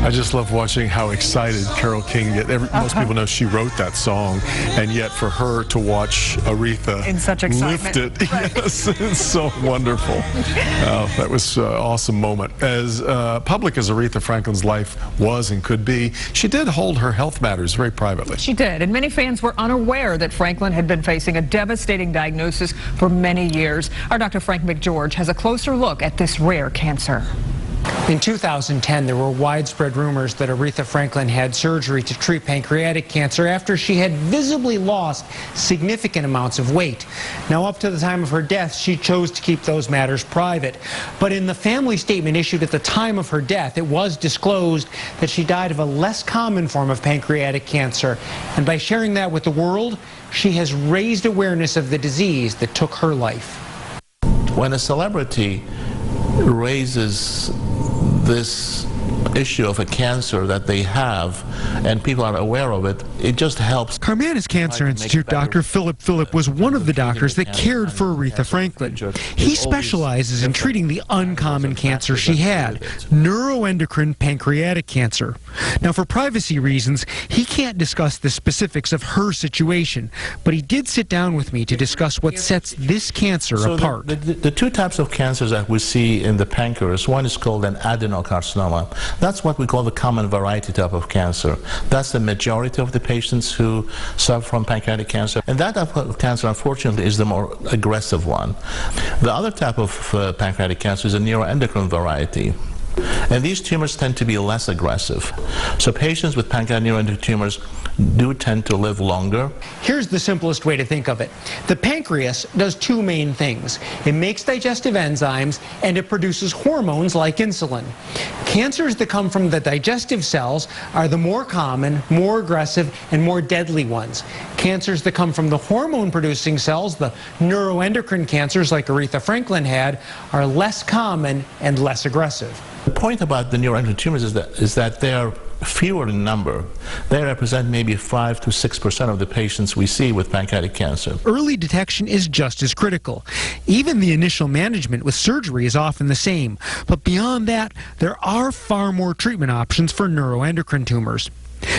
I just love watching how excited Carole King gets. Most people know she wrote that song, and yet for her to watch Aretha in such excitement. lift it, right. Yes, it's so wonderful. That was an awesome moment. As public as Aretha Franklin's life was and could be, she did hold her health matters very privately. She did, and many fans were unaware that Franklin had been facing a devastating diagnosis for many years. Our Dr. Frank McGeorge has a closer look at this rare cancer. In 2010, there were widespread rumors that Aretha Franklin had surgery to treat pancreatic cancer after she had visibly lost significant amounts of weight. Now, up to the time of her death, she chose to keep those matters private. But in the family statement issued at the time of her death, it was disclosed that she died of a less common form of pancreatic cancer. And by sharing that with the world, she has raised awareness of the disease that took her life. When a celebrity raises this issue of a cancer that they have and people are aware of it, it just helps. Karmanos Cancer Institute Dr. Philip was one of the doctors that cared for Aretha Franklin. He specializes in treating the uncommon cancer she had, neuroendocrine pancreatic cancer. Now, for privacy reasons, he can't discuss the specifics of her situation, but he did sit down with me to discuss what sets this cancer apart. The two types of cancers that we see in the pancreas, one is called an adenocarcinoma. That's what we call the common variety type of cancer. That's the majority of the patients who suffer from pancreatic cancer. And that type of cancer, unfortunately, is the more aggressive one. The other type of pancreatic cancer is a neuroendocrine variety. And these tumors tend to be less aggressive. So patients with pancreatic neuroendocrine tumors do tend to live longer. Here's the simplest way to think of it. The pancreas does two main things. It makes digestive enzymes and it produces hormones like insulin. Cancers that come from the digestive cells are the more common, more aggressive, and more deadly ones. Cancers that come from the hormone-producing cells, the neuroendocrine cancers like Aretha Franklin had, are less common and less aggressive. The point about the neuroendocrine tumors is that they are fewer in number. They represent maybe 5 to 6% of the patients we see with pancreatic cancer. Early detection is just as critical. Even the initial management with surgery is often the same. But beyond that, there are far more treatment options for neuroendocrine tumors.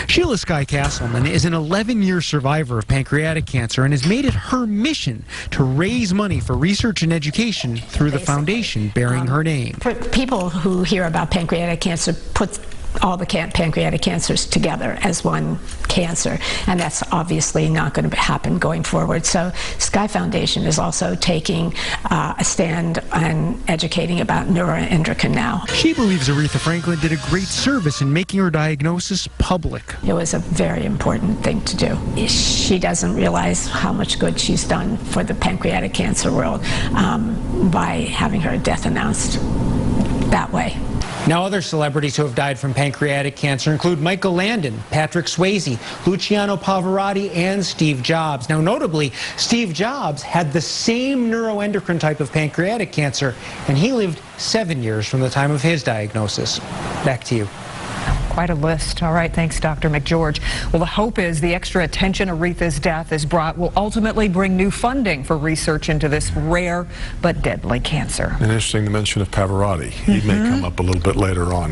Sheila Sky Kasselman is an 11-year survivor of pancreatic cancer and has made it her mission to raise money for research and education through the foundation bearing her name. For people who hear about pancreatic cancer, put all the pancreatic cancers together as one cancer, and that's obviously not going to happen going forward. So Sky Foundation is also taking a stand and educating about neuroendocrine now. She believes Aretha Franklin did a great service in making her diagnosis public. It was a very important thing to do. She doesn't realize how much good she's done for the pancreatic cancer world by having her death announced that way. Now, other celebrities who have died from pancreatic cancer include Michael Landon, Patrick Swayze, Luciano Pavarotti, and Steve Jobs. Now, notably, Steve Jobs had the same neuroendocrine type of pancreatic cancer, and he lived 7 years from the time of his diagnosis. Back to you. Quite a list. All right, thanks, Dr. McGeorge. Well, the hope is the extra attention Aretha's death has brought will ultimately bring new funding for research into this rare but deadly cancer. And interesting the mention of Pavarotti. He may come up a little bit later on.